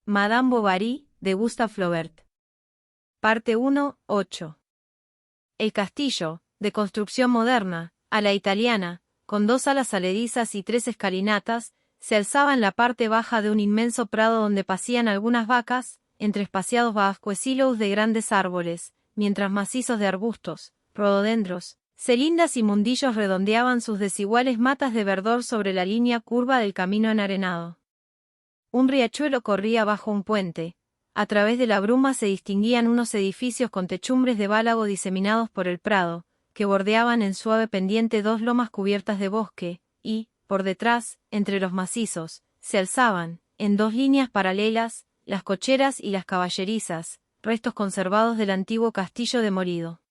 Madame Bovary, de Gustave Flaubert. Parte 1, 8. El castillo, de construcción moderna, a la italiana, con 2 salas aledizas y 3 escalinatas, se alzaba en la parte baja de un inmenso prado donde pasían algunas vacas, entre espaciados vascuecilos de grandes árboles, mientras macizos de arbustos, rododendros, celindas y mundillos redondeaban sus desiguales matas de verdor sobre la línea curva del camino enarenado. Un riachuelo corría bajo un puente. A través de la bruma se distinguían unos edificios con techumbres de bálago diseminados por el prado, que bordeaban en suave pendiente 2 lomas cubiertas de bosque, y, por detrás, entre los macizos, se alzaban, en 2 líneas paralelas, las cocheras y las caballerizas, restos conservados del antiguo castillo demolido.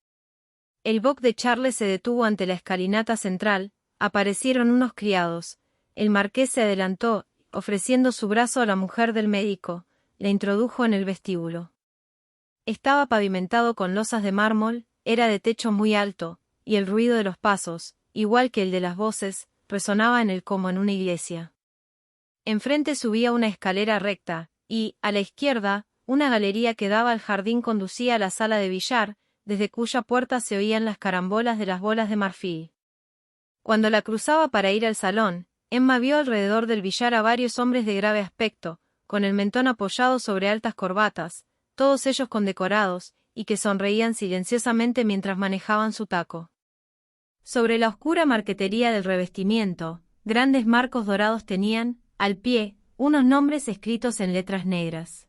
El boc de Charles se detuvo ante la escalinata central, aparecieron unos criados, el marqués se adelantó, ofreciendo su brazo a la mujer del médico, la introdujo en el vestíbulo. Estaba pavimentado con losas de mármol, era de techo muy alto, y el ruido de los pasos, igual que el de las voces, resonaba en él como en una iglesia. Enfrente subía una escalera recta, y, a la izquierda, una galería que daba al jardín conducía a la sala de billar, desde cuya puerta se oían las carambolas de las bolas de marfil. Cuando la cruzaba para ir al salón, Emma vio alrededor del billar a varios hombres de grave aspecto, con el mentón apoyado sobre altas corbatas, todos ellos condecorados, y que sonreían silenciosamente mientras manejaban su taco. Sobre la oscura marquetería del revestimiento, grandes marcos dorados tenían, al pie, unos nombres escritos en letras negras.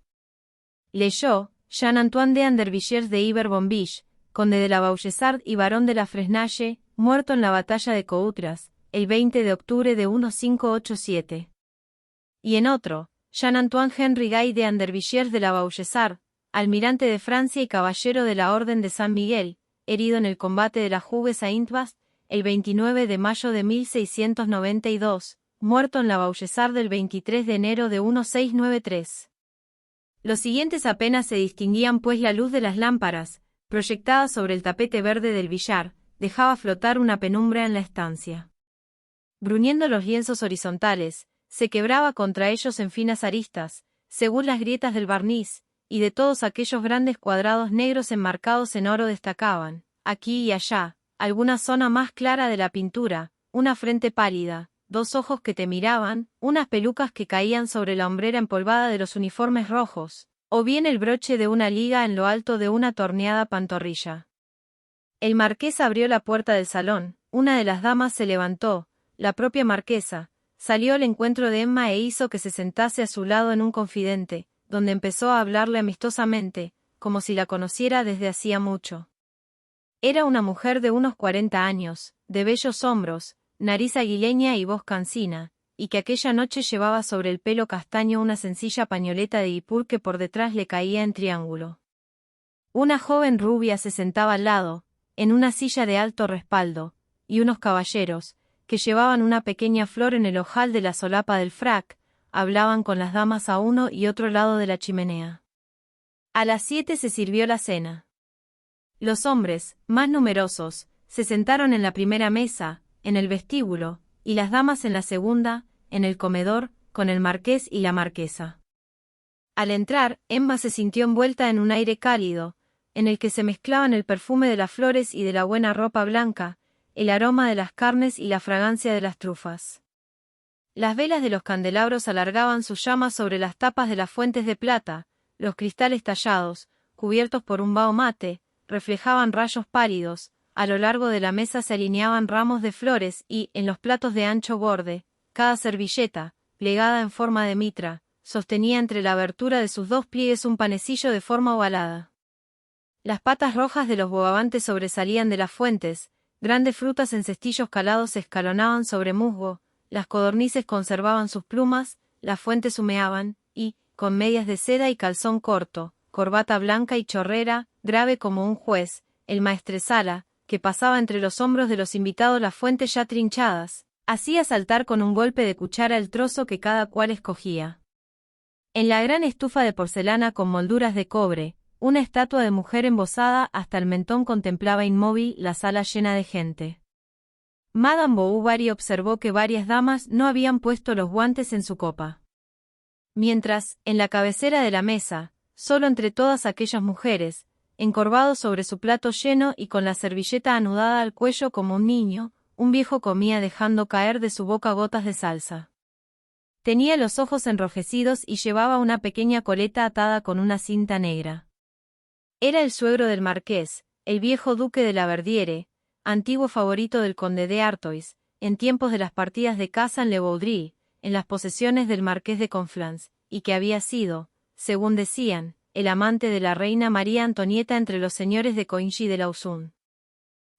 Leyó, Jean-Antoine de Andervilliers de Iber-Bonville, conde de la Vaugeard y barón de la Fresnaye, muerto en la batalla de Coutras, el 20 de octubre de 1587. Y en otro, Jean-Antoine Henry Guy de Andervilliers de la Vaugeard, almirante de Francia y caballero de la Orden de San Miguel, herido en el combate de la Jugues a Intbast, el 29 de mayo de 1692, muerto en la Vaugeard el 23 de enero de 1693. Los siguientes apenas se distinguían pues la luz de las lámparas, proyectada sobre el tapete verde del billar, dejaba flotar una penumbra en la estancia. Bruñendo los lienzos horizontales, se quebraba contra ellos en finas aristas, según las grietas del barniz, y de todos aquellos grandes cuadrados negros enmarcados en oro destacaban, aquí y allá, alguna zona más clara de la pintura, una frente pálida, 2 ojos que te miraban, unas pelucas que caían sobre la hombrera empolvada de los uniformes rojos, o bien el broche de una liga en lo alto de una torneada pantorrilla. El marqués abrió la puerta del salón, una de las damas se levantó, la propia marquesa, salió al encuentro de Emma e hizo que se sentase a su lado en un confidente, donde empezó a hablarle amistosamente, como si la conociera desde hacía mucho. Era una mujer de unos 40 años, de bellos hombros, nariz aguileña y voz cansina, y que aquella noche llevaba sobre el pelo castaño una sencilla pañoleta de guipur que por detrás le caía en triángulo. Una joven rubia se sentaba al lado, en una silla de alto respaldo, y unos caballeros, que llevaban una pequeña flor en el ojal de la solapa del frac, hablaban con las damas a uno y otro lado de la chimenea. A las 7 se sirvió la cena. Los hombres, más numerosos, se sentaron en la primera mesa, en el vestíbulo, y las damas en la segunda, en el comedor, con el marqués y la marquesa. Al entrar, Emma se sintió envuelta en un aire cálido, en el que se mezclaban el perfume de las flores y de la buena ropa blanca, el aroma de las carnes y la fragancia de las trufas. Las velas de los candelabros alargaban sus llamas sobre las tapas de las fuentes de plata, los cristales tallados, cubiertos por un vaho mate, reflejaban rayos pálidos, a lo largo de la mesa se alineaban ramos de flores y, en los platos de ancho borde, cada servilleta, plegada en forma de mitra, sostenía entre la abertura de sus 2 pliegues un panecillo de forma ovalada. Las patas rojas de los bogavantes sobresalían de las fuentes, grandes frutas en cestillos calados se escalonaban sobre musgo, las codornices conservaban sus plumas, las fuentes humeaban, y, con medias de seda y calzón corto, corbata blanca y chorrera, grave como un juez, el maestresala, que pasaba entre los hombros de los invitados las fuentes ya trinchadas, hacía saltar con un golpe de cuchara el trozo que cada cual escogía. En la gran estufa de porcelana con molduras de cobre, una estatua de mujer embozada hasta el mentón contemplaba inmóvil la sala llena de gente. Madame Bovary observó que varias damas no habían puesto los guantes en su copa. Mientras, en la cabecera de la mesa, solo entre todas aquellas mujeres, encorvado sobre su plato lleno y con la servilleta anudada al cuello como un niño, un viejo comía dejando caer de su boca gotas de salsa. Tenía los ojos enrojecidos y llevaba una pequeña coleta atada con una cinta negra. Era el suegro del marqués, el viejo duque de la Verdiere, antiguo favorito del conde de Artois, en tiempos de las partidas de caza en Le Baudry, en las posesiones del marqués de Conflans, y que había sido, según decían, el amante de la reina María Antonieta entre los señores de Coigny de Lauzun.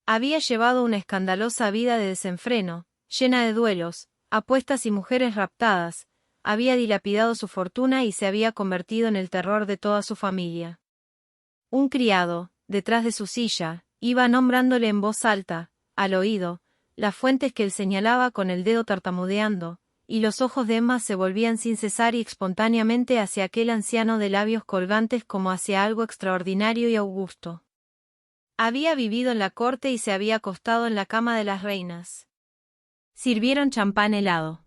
Había llevado una escandalosa vida de desenfreno, llena de duelos, apuestas y mujeres raptadas, había dilapidado su fortuna y se había convertido en el terror de toda su familia. Un criado, detrás de su silla, iba nombrándole en voz alta, al oído, las fuentes que él señalaba con el dedo tartamudeando, y los ojos de Emma se volvían sin cesar y espontáneamente hacia aquel anciano de labios colgantes como hacia algo extraordinario y augusto. Había vivido en la corte y se había acostado en la cama de las reinas. Sirvieron champán helado.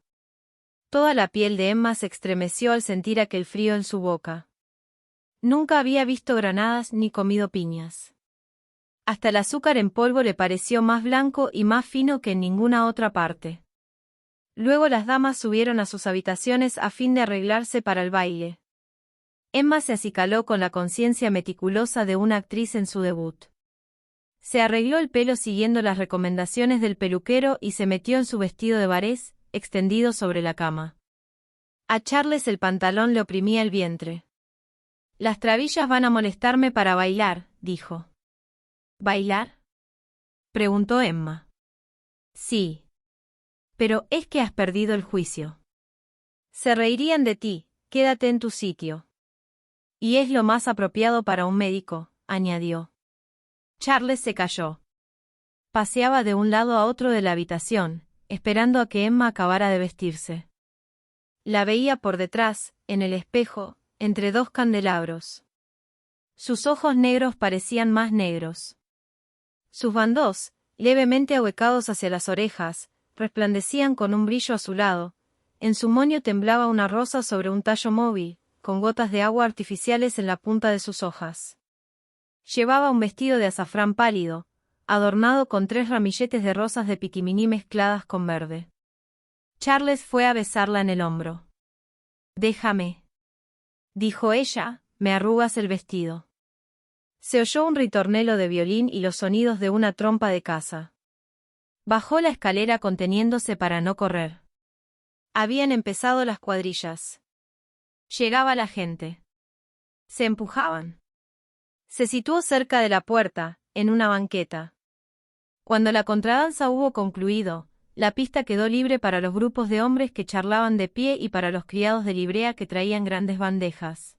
Toda la piel de Emma se estremeció al sentir aquel frío en su boca. Nunca había visto granadas ni comido piñas. Hasta el azúcar en polvo le pareció más blanco y más fino que en ninguna otra parte. Luego las damas subieron a sus habitaciones a fin de arreglarse para el baile. Emma se acicaló con la conciencia meticulosa de una actriz en su debut. Se arregló el pelo siguiendo las recomendaciones del peluquero y se metió en su vestido de barés, extendido sobre la cama. A Charles el pantalón le oprimía el vientre. «Las trabillas van a molestarme para bailar», dijo. «¿Bailar?», preguntó Emma. «Sí. Pero es que has perdido el juicio. Se reirían de ti, quédate en tu sitio». «Y es lo más apropiado para un médico», añadió. Charles se calló. Paseaba de un lado a otro de la habitación, esperando a que Emma acabara de vestirse. La veía por detrás, en el espejo, entre dos candelabros. Sus ojos negros parecían más negros. Sus bandos, levemente ahuecados hacia las orejas, resplandecían con un brillo azulado. En su moño temblaba una rosa sobre un tallo móvil, con gotas de agua artificiales en la punta de sus hojas. Llevaba un vestido de azafrán pálido, adornado con 3 ramilletes de rosas de piquiminí mezcladas con verde. Charles fue a besarla en el hombro. «Déjame», dijo ella, «me arrugas el vestido». Se oyó un ritornelo de violín y los sonidos de una trompa de caza. Bajó la escalera conteniéndose para no correr. Habían empezado las cuadrillas. Llegaba la gente. Se empujaban. Se situó cerca de la puerta, en una banqueta. Cuando la contradanza hubo concluido, la pista quedó libre para los grupos de hombres que charlaban de pie y para los criados de librea que traían grandes bandejas.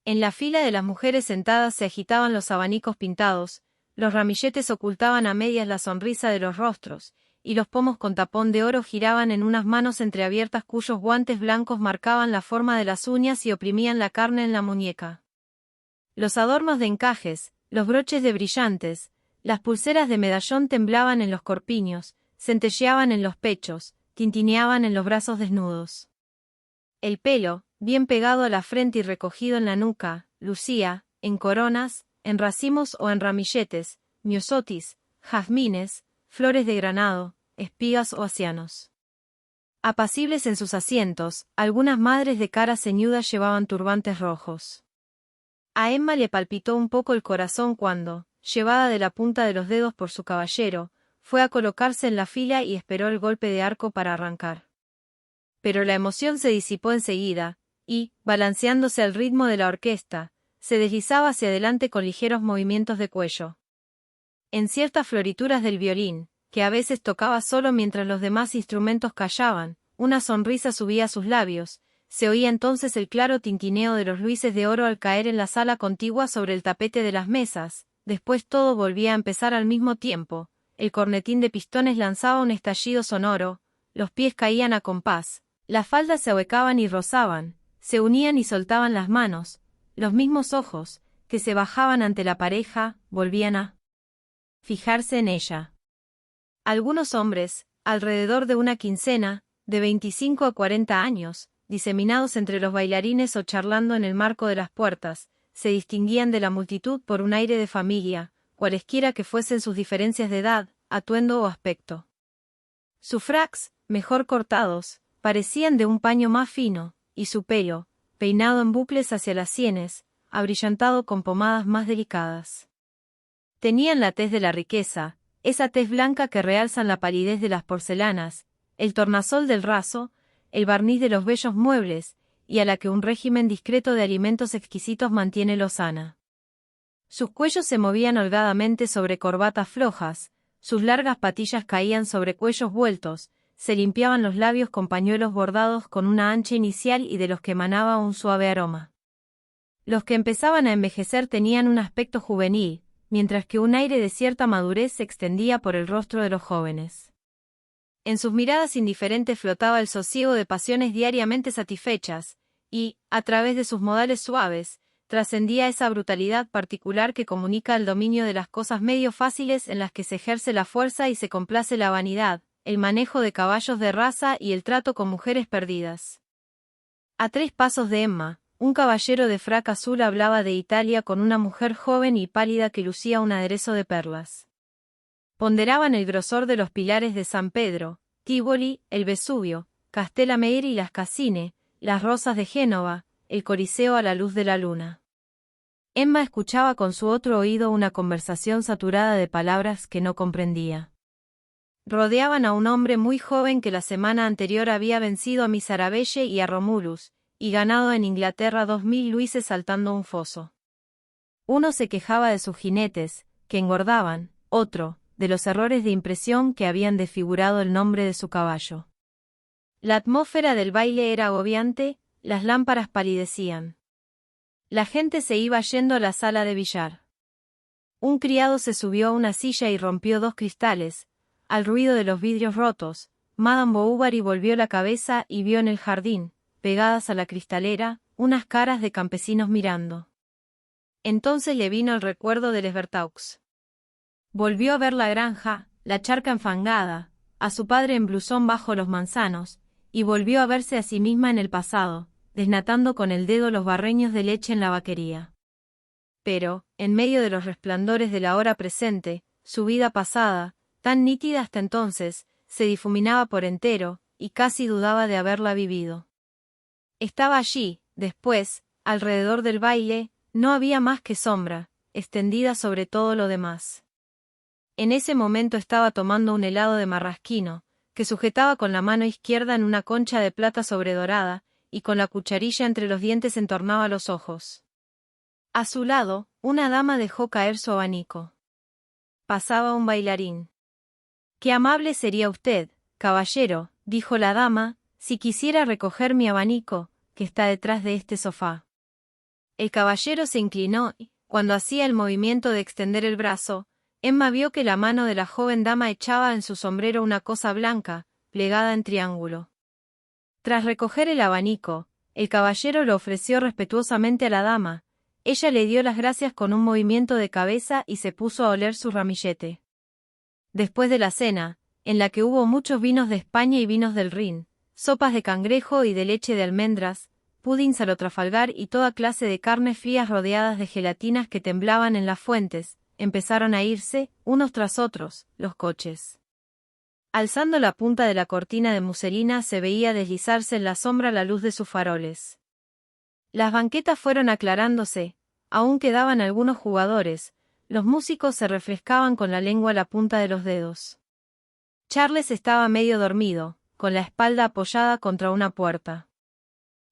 En la fila de las mujeres sentadas se agitaban los abanicos pintados, los ramilletes ocultaban a medias la sonrisa de los rostros, y los pomos con tapón de oro giraban en unas manos entreabiertas cuyos guantes blancos marcaban la forma de las uñas y oprimían la carne en la muñeca. Los adornos de encajes, los broches de brillantes, las pulseras de medallón temblaban en los corpiños, centelleaban en los pechos, tintineaban en los brazos desnudos. El pelo, bien pegado a la frente y recogido en la nuca, lucía, en coronas, en racimos o en ramilletes, miosotis, jazmines, flores de granado, espigas o acianos. Apacibles en sus asientos, algunas madres de cara ceñuda llevaban turbantes rojos. A Emma le palpitó un poco el corazón cuando, llevada de la punta de los dedos por su caballero, fue a colocarse en la fila y esperó el golpe de arco para arrancar. Pero la emoción se disipó enseguida, y, balanceándose al ritmo de la orquesta, se deslizaba hacia adelante con ligeros movimientos de cuello. En ciertas florituras del violín, que a veces tocaba solo mientras los demás instrumentos callaban, una sonrisa subía a sus labios. Se oía entonces el claro tintineo de los luises de oro al caer en la sala contigua sobre el tapete de las mesas, después todo volvía a empezar al mismo tiempo, el cornetín de pistones lanzaba un estallido sonoro, los pies caían a compás, las faldas se ahuecaban y rozaban, se unían y soltaban las manos, los mismos ojos, que se bajaban ante la pareja, volvían a fijarse en ella. Algunos hombres, alrededor de una quincena, de 25 a 40 años, diseminados entre los bailarines o charlando en el marco de las puertas, se distinguían de la multitud por un aire de familia, cualesquiera que fuesen sus diferencias de edad, atuendo o aspecto. Sus fracs, mejor cortados, parecían de un paño más fino, y su pelo, peinado en bucles hacia las sienes, abrillantado con pomadas más delicadas. Tenían la tez de la riqueza, esa tez blanca que realzan la palidez de las porcelanas, el tornasol del raso, el barniz de los bellos muebles, y a la que un régimen discreto de alimentos exquisitos mantiene lozana. Sus cuellos se movían holgadamente sobre corbatas flojas, sus largas patillas caían sobre cuellos vueltos, se limpiaban los labios con pañuelos bordados con una ancha inicial y de los que emanaba un suave aroma. Los que empezaban a envejecer tenían un aspecto juvenil, mientras que un aire de cierta madurez se extendía por el rostro de los jóvenes. En sus miradas indiferentes flotaba el sosiego de pasiones diariamente satisfechas, y, a través de sus modales suaves, trascendía esa brutalidad particular que comunica el dominio de las cosas medio fáciles en las que se ejerce la fuerza y se complace la vanidad, el manejo de caballos de raza y el trato con mujeres perdidas. A 3 pasos de Emma, un caballero de frac azul hablaba de Italia con una mujer joven y pálida que lucía un aderezo de perlas. Ponderaban el grosor de los pilares de San Pedro, Tívoli, el Vesubio, Castellammare y las Cascine, las rosas de Génova, el Coliseo a la luz de la luna. Emma escuchaba con su otro oído una conversación saturada de palabras que no comprendía. Rodeaban a un hombre muy joven que la semana anterior había vencido a Misarabelle y a Romulus, y ganado en Inglaterra 2000 luises saltando un foso. Uno se quejaba de sus jinetes, que engordaban, otro, de los errores de impresión que habían desfigurado el nombre de su caballo. La atmósfera del baile era agobiante, las lámparas palidecían. La gente se iba yendo a la sala de billar. Un criado se subió a una silla y rompió 2 cristales. Al ruido de los vidrios rotos, Madame Bovary volvió la cabeza y vio en el jardín, pegadas a la cristalera, unas caras de campesinos mirando. Entonces le vino el recuerdo de Les Bertaux. Volvió a ver la granja, la charca enfangada, a su padre en blusón bajo los manzanos, y volvió a verse a sí misma en el pasado, desnatando con el dedo los barreños de leche en la vaquería. Pero, en medio de los resplandores de la hora presente, su vida pasada, tan nítida hasta entonces, se difuminaba por entero, y casi dudaba de haberla vivido. Estaba allí, después, alrededor del baile, no había más que sombra, extendida sobre todo lo demás. En ese momento estaba tomando un helado de marrasquino, que sujetaba con la mano izquierda en una concha de plata sobredorada, y con la cucharilla entre los dientes entornaba los ojos. A su lado, una dama dejó caer su abanico. Pasaba un bailarín. «Qué amable sería usted, caballero», dijo la dama, «si quisiera recoger mi abanico, que está detrás de este sofá». El caballero se inclinó y, cuando hacía el movimiento de extender el brazo, Emma vio que la mano de la joven dama echaba en su sombrero una cosa blanca, plegada en triángulo. Tras recoger el abanico, el caballero lo ofreció respetuosamente a la dama. Ella le dio las gracias con un movimiento de cabeza y se puso a oler su ramillete. Después de la cena, en la que hubo muchos vinos de España y vinos del Rin, sopas de cangrejo y de leche de almendras, pudins a lo Trafalgar y toda clase de carnes frías rodeadas de gelatinas que temblaban en las fuentes, empezaron a irse, unos tras otros, los coches. Alzando la punta de la cortina de muselina se veía deslizarse en la sombra la luz de sus faroles. Las banquetas fueron aclarándose, aún quedaban algunos jugadores, los músicos se refrescaban con la lengua a la punta de los dedos. Charles estaba medio dormido, con la espalda apoyada contra una puerta.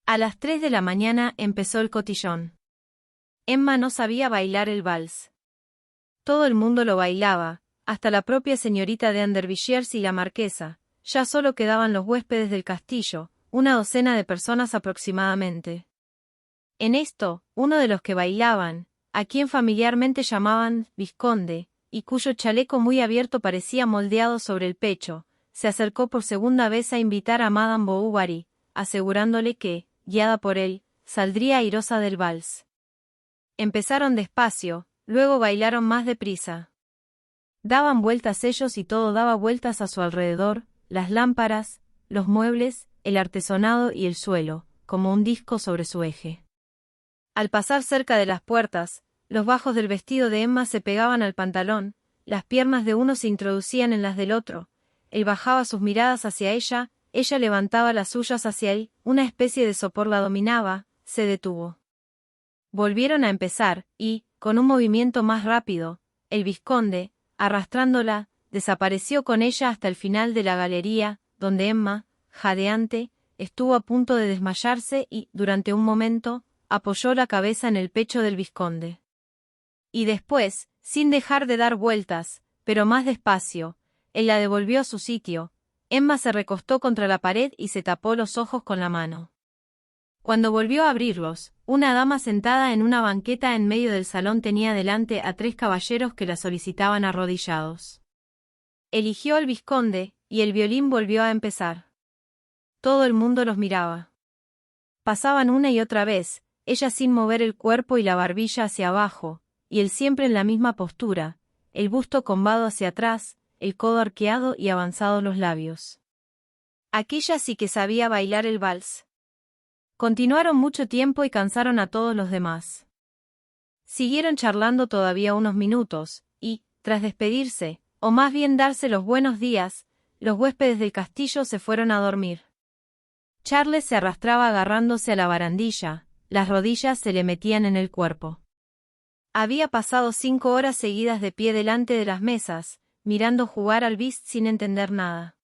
A las 3 de la mañana empezó el cotillón. Emma no sabía bailar el vals. Todo el mundo lo bailaba, hasta la propia señorita de Andervilliers y la marquesa. Ya solo quedaban los huéspedes del castillo, una docena de personas aproximadamente. En esto, uno de los que bailaban, a quien familiarmente llamaban Vizconde, y cuyo chaleco muy abierto parecía moldeado sobre el pecho, se acercó por segunda vez a invitar a Madame Bovary, asegurándole que, guiada por él, saldría airosa del vals. Empezaron despacio, luego bailaron más deprisa. Daban vueltas ellos y todo daba vueltas a su alrededor, las lámparas, los muebles, el artesonado y el suelo, como un disco sobre su eje. Al pasar cerca de las puertas, los bajos del vestido de Emma se pegaban al pantalón, las piernas de uno se introducían en las del otro, él bajaba sus miradas hacia ella levantaba las suyas hacia él, una especie de sopor la dominaba, se detuvo. Volvieron a empezar, y, con un movimiento más rápido, el vizconde, arrastrándola, desapareció con ella hasta el final de la galería, donde Emma, jadeante, estuvo a punto de desmayarse y, durante un momento, apoyó la cabeza en el pecho del vizconde. Y después, sin dejar de dar vueltas, pero más despacio, él la devolvió a su sitio. Emma se recostó contra la pared y se tapó los ojos con la mano. Cuando volvió a abrirlos, una dama sentada en una banqueta en medio del salón tenía delante a 3 caballeros que la solicitaban arrodillados. Eligió al vizconde, y el violín volvió a empezar. Todo el mundo los miraba. Pasaban una y otra vez, ella sin mover el cuerpo y la barbilla hacia abajo, y él siempre en la misma postura, el busto combado hacia atrás, el codo arqueado y avanzados los labios. Aquella sí que sabía bailar el vals. Continuaron mucho tiempo y cansaron a todos los demás. Siguieron charlando todavía unos minutos, y, tras despedirse, o más bien darse los buenos días, los huéspedes del castillo se fueron a dormir. Charles se arrastraba agarrándose a la barandilla, las rodillas se le metían en el cuerpo. Había pasado 5 horas seguidas de pie delante de las mesas, mirando jugar al whist sin entender nada.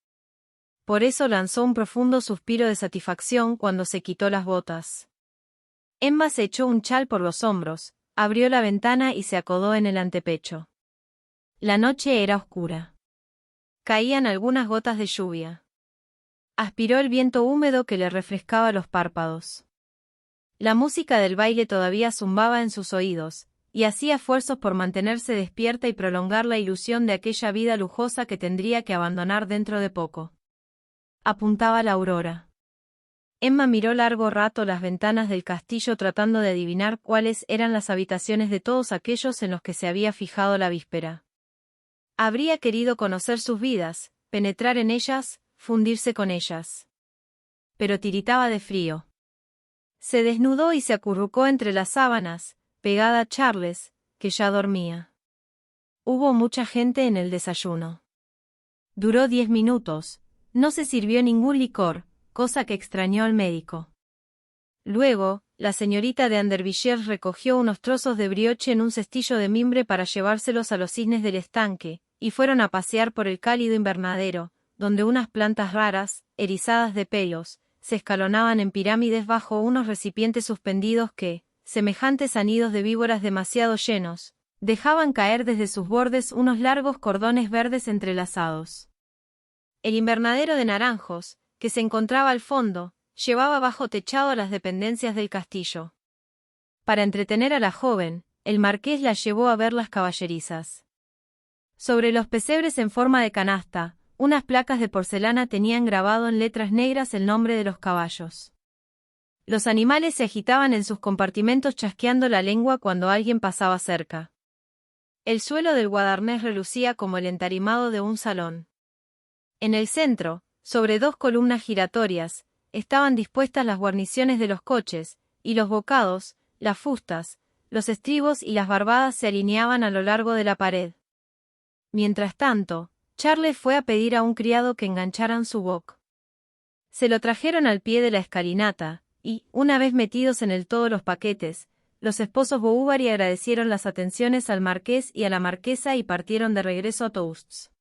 Por eso lanzó un profundo suspiro de satisfacción cuando se quitó las botas. Emma se echó un chal por los hombros, abrió la ventana y se acodó en el antepecho. La noche era oscura. Caían algunas gotas de lluvia. Aspiró el viento húmedo que le refrescaba los párpados. La música del baile todavía zumbaba en sus oídos, y hacía esfuerzos por mantenerse despierta y prolongar la ilusión de aquella vida lujosa que tendría que abandonar dentro de poco. Apuntaba la aurora. Emma miró largo rato las ventanas del castillo tratando de adivinar cuáles eran las habitaciones de todos aquellos en los que se había fijado la víspera. Habría querido conocer sus vidas, penetrar en ellas, fundirse con ellas. Pero tiritaba de frío. Se desnudó y se acurrucó entre las sábanas, pegada a Charles, que ya dormía. Hubo mucha gente en el desayuno. Duró 10 minutos, no se sirvió ningún licor, cosa que extrañó al médico. Luego, la señorita de Andervilliers recogió unos trozos de brioche en un cestillo de mimbre para llevárselos a los cisnes del estanque, y fueron a pasear por el cálido invernadero, donde unas plantas raras, erizadas de pelos, se escalonaban en pirámides bajo unos recipientes suspendidos que, semejantes a nidos de víboras demasiado llenos, dejaban caer desde sus bordes unos largos cordones verdes entrelazados. El invernadero de naranjos, que se encontraba al fondo, llevaba bajo techado las dependencias del castillo. Para entretener a la joven, el marqués la llevó a ver las caballerizas. Sobre los pesebres en forma de canasta, unas placas de porcelana tenían grabado en letras negras el nombre de los caballos. Los animales se agitaban en sus compartimentos chasqueando la lengua cuando alguien pasaba cerca. El suelo del guadarnés relucía como el entarimado de un salón. En el centro, sobre 2 columnas giratorias, estaban dispuestas las guarniciones de los coches, y los bocados, las fustas, los estribos y las barbadas se alineaban a lo largo de la pared. Mientras tanto, Charles fue a pedir a un criado que engancharan su boc. Se lo trajeron al pie de la escalinata, y, una vez metidos en el todo los paquetes, los esposos Bovary agradecieron las atenciones al marqués y a la marquesa y partieron de regreso a Toasts.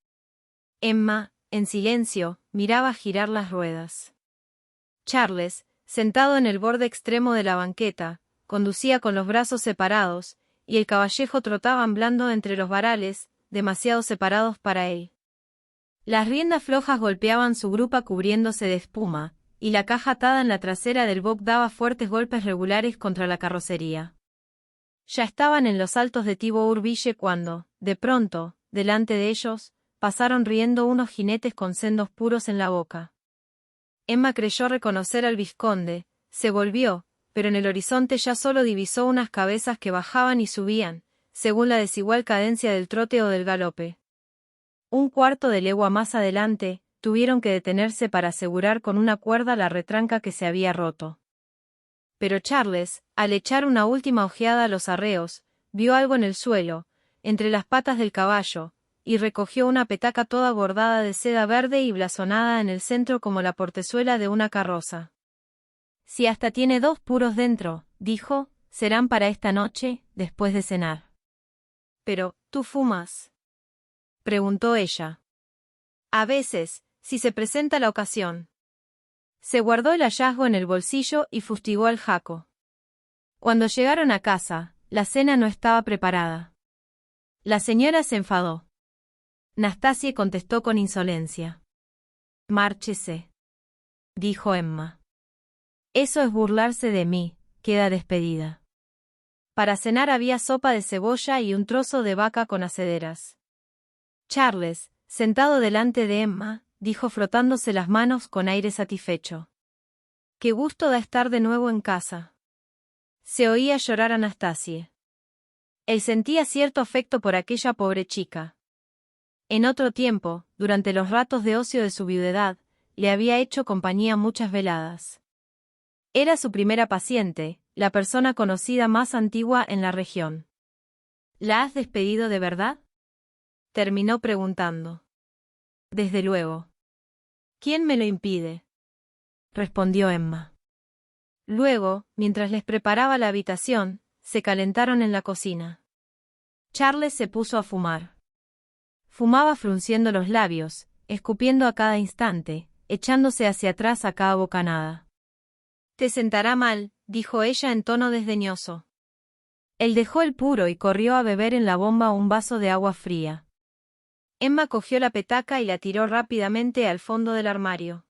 Emma, en silencio, miraba girar las ruedas. Charles, sentado en el borde extremo de la banqueta, conducía con los brazos separados, y el caballejo trotaba hamblando entre los varales, demasiado separados para él. Las riendas flojas golpeaban su grupa cubriéndose de espuma, y la caja atada en la trasera del boc daba fuertes golpes regulares contra la carrocería. Ya estaban en los altos de Thibaut-Urville cuando, de pronto, delante de ellos, pasaron riendo unos jinetes con sendos puros en la boca. Emma creyó reconocer al vizconde, se volvió, pero en el horizonte ya solo divisó unas cabezas que bajaban y subían, según la desigual cadencia del trote o del galope. Un cuarto de legua más adelante, tuvieron que detenerse para asegurar con una cuerda la retranca que se había roto. Pero Charles, al echar una última ojeada a los arreos, vio algo en el suelo, entre las patas del caballo, y recogió una petaca toda bordada de seda verde y blasonada en el centro como la portezuela de una carroza. «Si hasta tiene 2 puros dentro», dijo, «serán para esta noche, después de cenar». «¿Pero, tú fumas?», preguntó ella. «A veces, si se presenta la ocasión». Se guardó el hallazgo en el bolsillo y fustigó al jaco. Cuando llegaron a casa, la cena no estaba preparada. La señora se enfadó. Nastasie contestó con insolencia. «Márchese», dijo Emma. «Eso es burlarse de mí, queda despedida». Para cenar había sopa de cebolla y un trozo de vaca con acederas. Charles, sentado delante de Emma, dijo frotándose las manos con aire satisfecho. «Qué gusto da estar de nuevo en casa». Se oía llorar a Nastasie. Él sentía cierto afecto por aquella pobre chica. En otro tiempo, durante los ratos de ocio de su viudedad, le había hecho compañía muchas veladas. Era su primera paciente, la persona conocida más antigua en la región. «¿La has despedido de verdad?», terminó preguntando. «Desde luego». «¿Quién me lo impide?», respondió Emma. Luego, mientras les preparaba la habitación, se calentaron en la cocina. Charles se puso a fumar. Fumaba frunciendo los labios, escupiendo a cada instante, echándose hacia atrás a cada bocanada. «Te sentará mal», dijo ella en tono desdeñoso. Él dejó el puro y corrió a beber en la bomba un vaso de agua fría. Emma cogió la petaca y la tiró rápidamente al fondo del armario.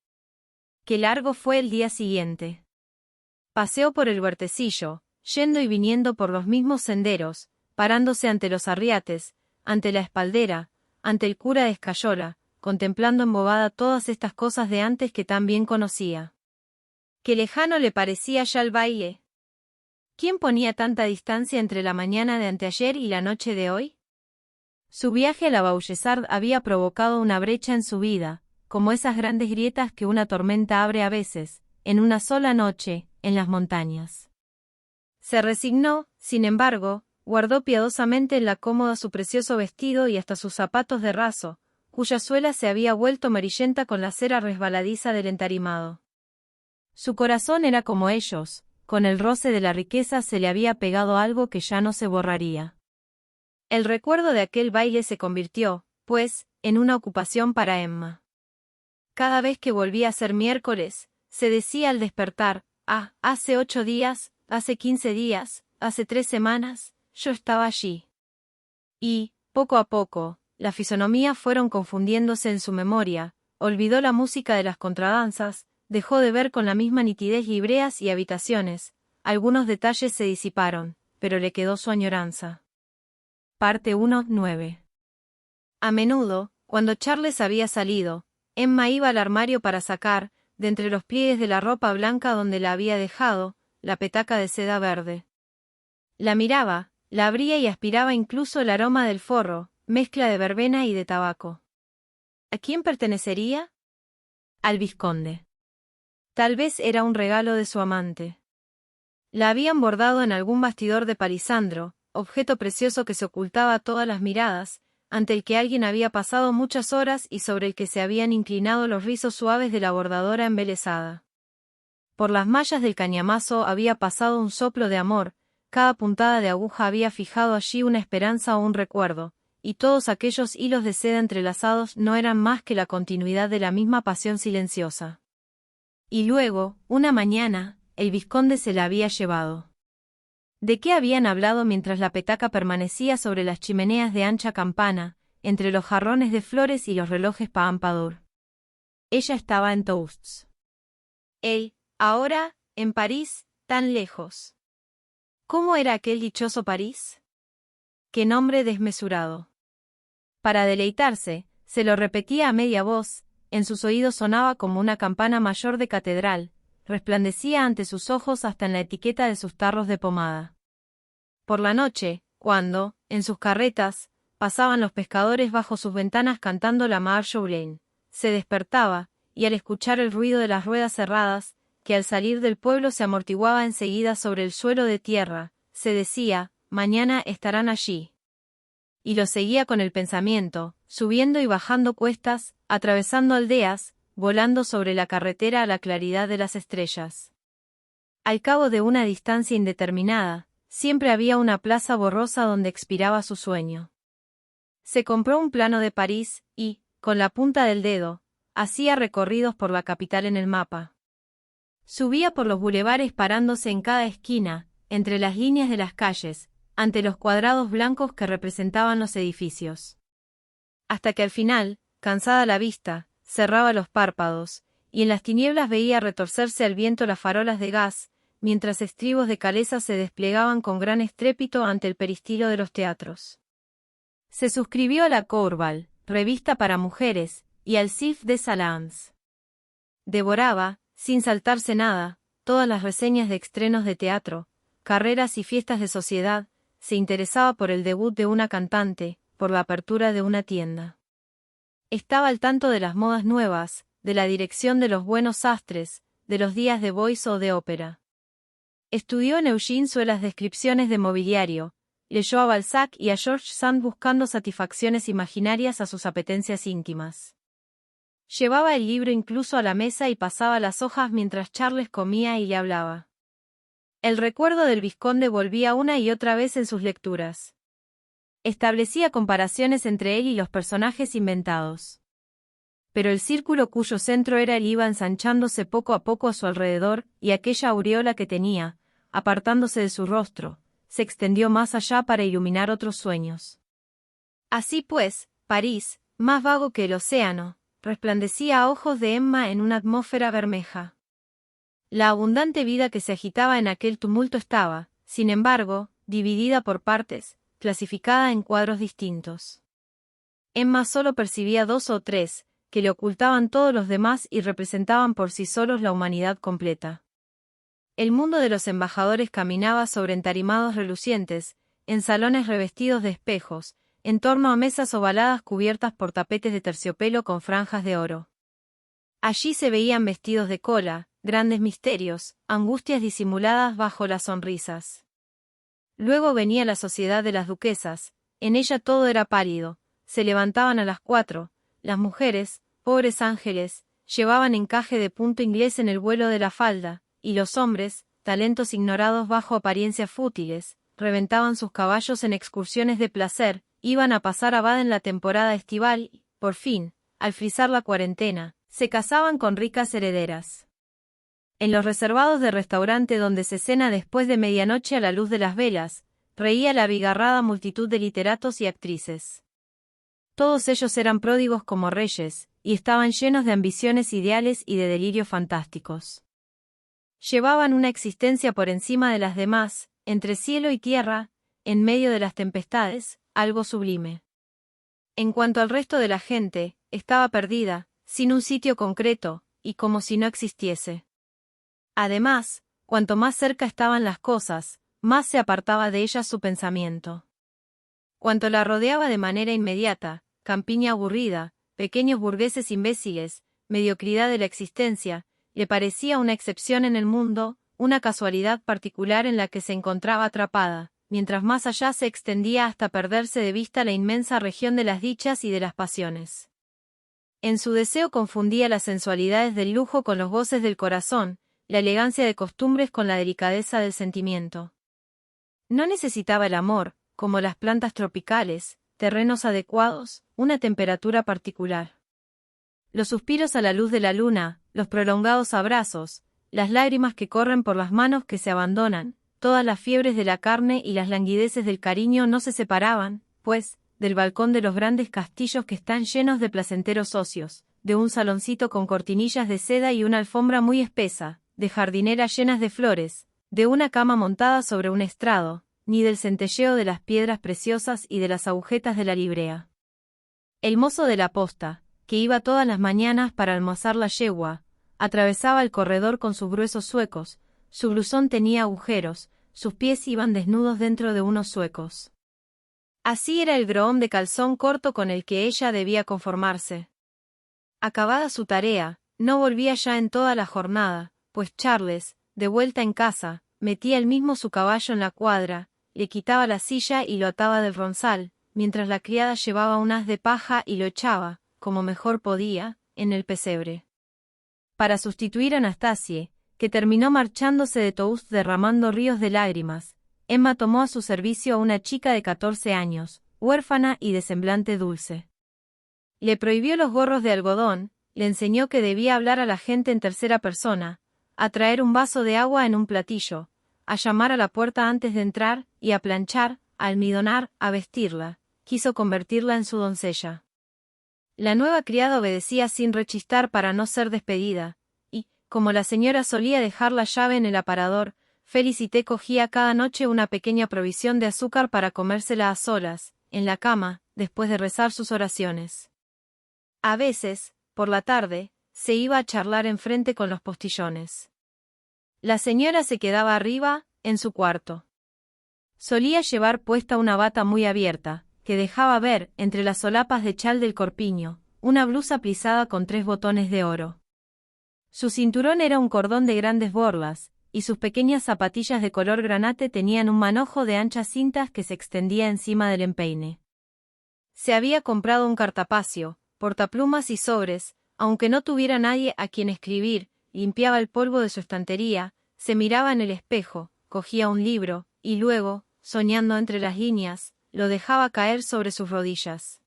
Qué largo fue el día siguiente. Paseó por el huertecillo, yendo y viniendo por los mismos senderos, parándose ante los arriates, ante la espaldera, ante el cura de Escayola, contemplando embobada todas estas cosas de antes que tan bien conocía. Qué lejano le parecía ya el baile. ¿Quién ponía tanta distancia entre la mañana de anteayer y la noche de hoy? Su viaje a la Vaugesard había provocado una brecha en su vida, como esas grandes grietas que una tormenta abre a veces, en una sola noche, en las montañas. Se resignó, sin embargo, guardó piadosamente en la cómoda su precioso vestido y hasta sus zapatos de raso, cuya suela se había vuelto amarillenta con la cera resbaladiza del entarimado. Su corazón era como ellos, con el roce de la riqueza se le había pegado algo que ya no se borraría. El recuerdo de aquel baile se convirtió, pues, en una ocupación para Emma. Cada vez que volvía a ser miércoles, se decía al despertar, hace 8 días, hace 15 días, hace 3 semanas, yo estaba allí. Y, poco a poco, las fisonomías fueron confundiéndose en su memoria, olvidó la música de las contradanzas, dejó de ver con la misma nitidez libreas y habitaciones, algunos detalles se disiparon, pero le quedó su añoranza. Parte 1:9. A menudo, cuando Charles había salido, Emma iba al armario para sacar, de entre los pliegues de la ropa blanca donde la había dejado, la petaca de seda verde. La miraba, la abría y aspiraba incluso el aroma del forro, mezcla de verbena y de tabaco. ¿A quién pertenecería? Al vizconde. Tal vez era un regalo de su amante. La habían bordado en algún bastidor de palisandro, objeto precioso que se ocultaba a todas las miradas, ante el que alguien había pasado muchas horas y sobre el que se habían inclinado los rizos suaves de la bordadora embelesada. Por las mallas del cañamazo había pasado un soplo de amor, cada puntada de aguja había fijado allí una esperanza o un recuerdo, y todos aquellos hilos de seda entrelazados no eran más que la continuidad de la misma pasión silenciosa. Y luego, una mañana, el vizconde se la había llevado. ¿De qué habían hablado mientras la petaca permanecía sobre las chimeneas de ancha campana, entre los jarrones de flores y los relojes Pampadour? Ella estaba en Toasts. Él, ahora, en París, tan lejos. ¿Cómo era aquel dichoso París? ¡Qué nombre desmesurado! Para deleitarse, se lo repetía a media voz, en sus oídos sonaba como una campana mayor de catedral, resplandecía ante sus ojos hasta en la etiqueta de sus tarros de pomada. Por la noche, cuando, en sus carretas, pasaban los pescadores bajo sus ventanas cantando la Marche aux Laines, se despertaba, y al escuchar el ruido de las ruedas cerradas, que al salir del pueblo se amortiguaba enseguida sobre el suelo de tierra, se decía, mañana estarán allí. Y lo seguía con el pensamiento, subiendo y bajando cuestas, atravesando aldeas, volando sobre la carretera a la claridad de las estrellas. Al cabo de una distancia indeterminada, siempre había una plaza borrosa donde expiraba su sueño. Se compró un plano de París y, con la punta del dedo, hacía recorridos por la capital en el mapa. Subía por los bulevares parándose en cada esquina, entre las líneas de las calles, ante los cuadrados blancos que representaban los edificios. Hasta que al final, cansada la vista, cerraba los párpados, y en las tinieblas veía retorcerse al viento las farolas de gas, mientras estribos de caleza se desplegaban con gran estrépito ante el peristilo de los teatros. Se suscribió a la Courval, revista para mujeres, y al Sif des Salams. Devoraba, sin saltarse nada, todas las reseñas de estrenos de teatro, carreras y fiestas de sociedad, se interesaba por el debut de una cantante, por la apertura de una tienda. Estaba al tanto de las modas nuevas, de la dirección de los buenos sastres, de los días de boys o de ópera. Estudió en Eugene las descripciones de mobiliario, leyó a Balzac y a George Sand buscando satisfacciones imaginarias a sus apetencias íntimas. Llevaba el libro incluso a la mesa y pasaba las hojas mientras Charles comía y le hablaba. El recuerdo del vizconde volvía una y otra vez en sus lecturas. Establecía comparaciones entre él y los personajes inventados. Pero el círculo cuyo centro era él iba ensanchándose poco a poco a su alrededor, y aquella aureola que tenía, apartándose de su rostro, se extendió más allá para iluminar otros sueños. Así pues, París, más vago que el océano, resplandecía a ojos de Emma en una atmósfera bermeja. La abundante vida que se agitaba en aquel tumulto estaba, sin embargo, dividida por partes, clasificada en cuadros distintos. Emma solo percibía 2 o 3, que le ocultaban todos los demás y representaban por sí solos la humanidad completa. El mundo de los embajadores caminaba sobre entarimados relucientes, en salones revestidos de espejos, en torno a mesas ovaladas cubiertas por tapetes de terciopelo con franjas de oro. Allí se veían vestidos de cola, grandes misterios, angustias disimuladas bajo las sonrisas. Luego venía la sociedad de las duquesas, en ella todo era pálido, se levantaban a las 4, las mujeres, pobres ángeles, llevaban encaje de punto inglés en el vuelo de la falda, y los hombres, talentos ignorados bajo apariencias fútiles, reventaban sus caballos en excursiones de placer, iban a pasar a Baden la temporada estival y, por fin, al frisar la cuarentena, se casaban con ricas herederas. En los reservados de restaurante donde se cena después de medianoche a la luz de las velas, reía la abigarrada multitud de literatos y actrices. Todos ellos eran pródigos como reyes, y estaban llenos de ambiciones ideales y de delirios fantásticos. Llevaban una existencia por encima de las demás, entre cielo y tierra, en medio de las tempestades, algo sublime. En cuanto al resto de la gente, estaba perdida, sin un sitio concreto, y como si no existiese. Además, cuanto más cerca estaban las cosas, más se apartaba de ellas su pensamiento. Cuanto la rodeaba de manera inmediata, campiña aburrida, pequeños burgueses imbéciles, mediocridad de la existencia, le parecía una excepción en el mundo, una casualidad particular en la que se encontraba atrapada, mientras más allá se extendía hasta perderse de vista la inmensa región de las dichas y de las pasiones. En su deseo confundía las sensualidades del lujo con los goces del corazón, la elegancia de costumbres con la delicadeza del sentimiento. No necesitaba el amor, como las plantas tropicales, terrenos adecuados, una temperatura particular. Los suspiros a la luz de la luna, los prolongados abrazos, las lágrimas que corren por las manos que se abandonan, todas las fiebres de la carne y las languideces del cariño no se separaban, pues, del balcón de los grandes castillos que están llenos de placenteros ocios, de un saloncito con cortinillas de seda y una alfombra muy espesa, de jardineras llenas de flores, de una cama montada sobre un estrado, ni del centelleo de las piedras preciosas y de las agujetas de la librea. El mozo de la posta, que iba todas las mañanas para almorzar la yegua, atravesaba el corredor con sus gruesos zuecos, su blusón tenía agujeros, sus pies iban desnudos dentro de unos zuecos. Así era el groón de calzón corto con el que ella debía conformarse. Acabada su tarea, no volvía ya en toda la jornada, pues Charles, de vuelta en casa, metía él mismo su caballo en la cuadra, le quitaba la silla y lo ataba del ronzal, mientras la criada llevaba un haz de paja y lo echaba, como mejor podía, en el pesebre. Para sustituir a Anastasie, que terminó marchándose de Toulouse derramando ríos de lágrimas, Emma tomó a su servicio a una chica de 14 años, huérfana y de semblante dulce. Le prohibió los gorros de algodón, le enseñó que debía hablar a la gente en tercera persona, a traer un vaso de agua en un platillo, a llamar a la puerta antes de entrar, y a planchar, a almidonar, a vestirla. Quiso convertirla en su doncella. La nueva criada obedecía sin rechistar para no ser despedida, y, como la señora solía dejar la llave en el aparador, Félicité cogía cada noche una pequeña provisión de azúcar para comérsela a solas, en la cama, después de rezar sus oraciones. A veces, por la tarde, se iba a charlar enfrente con los postillones. La señora se quedaba arriba, en su cuarto. Solía llevar puesta una bata muy abierta, que dejaba ver, entre las solapas de chal del corpiño, una blusa plisada con 3 botones de oro. Su cinturón era un cordón de grandes borlas, y sus pequeñas zapatillas de color granate tenían un manojo de anchas cintas que se extendía encima del empeine. Se había comprado un cartapacio, portaplumas y sobres, aunque no tuviera nadie a quien escribir, limpiaba el polvo de su estantería, se miraba en el espejo, cogía un libro, y luego, soñando entre las líneas, lo dejaba caer sobre sus rodillas.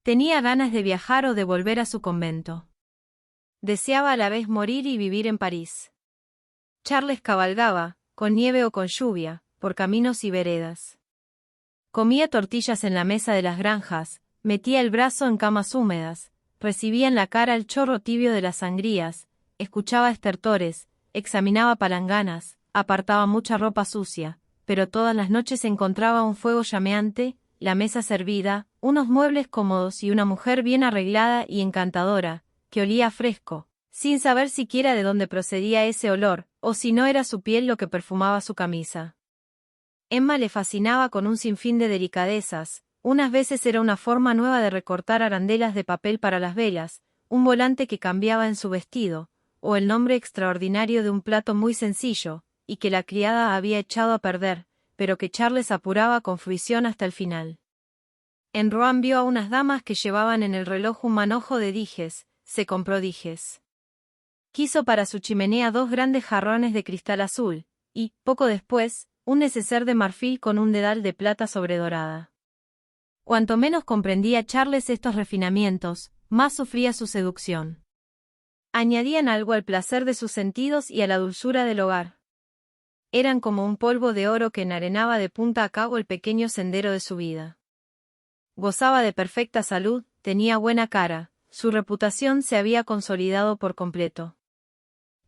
Tenía ganas de viajar o de volver a su convento. Deseaba a la vez morir y vivir en París. Charles cabalgaba, con nieve o con lluvia, por caminos y veredas. Comía tortillas en la mesa de las granjas, metía el brazo en camas húmedas, recibía en la cara el chorro tibio de las sangrías, escuchaba estertores, examinaba palanganas, apartaba mucha ropa sucia, pero todas las noches encontraba un fuego llameante, la mesa servida, unos muebles cómodos y una mujer bien arreglada y encantadora, que olía fresco, sin saber siquiera de dónde procedía ese olor, o si no era su piel lo que perfumaba su camisa. Emma le fascinaba con un sinfín de delicadezas, unas veces era una forma nueva de recortar arandelas de papel para las velas, un volante que cambiaba en su vestido, o el nombre extraordinario de un plato muy sencillo, y que la criada había echado a perder, pero que Charles apuraba con fruición hasta el final. En Rouen vio a unas damas que llevaban en el reloj un manojo de dijes, se compró dijes. Quiso para su chimenea 2 grandes jarrones de cristal azul, y, poco después, un neceser de marfil con un dedal de plata sobredorada. Cuanto menos comprendía Charles estos refinamientos, más sufría su seducción. Añadían algo al placer de sus sentidos y a la dulzura del hogar. Eran como un polvo de oro que enarenaba de punta a cabo el pequeño sendero de su vida. Gozaba de perfecta salud, tenía buena cara, su reputación se había consolidado por completo.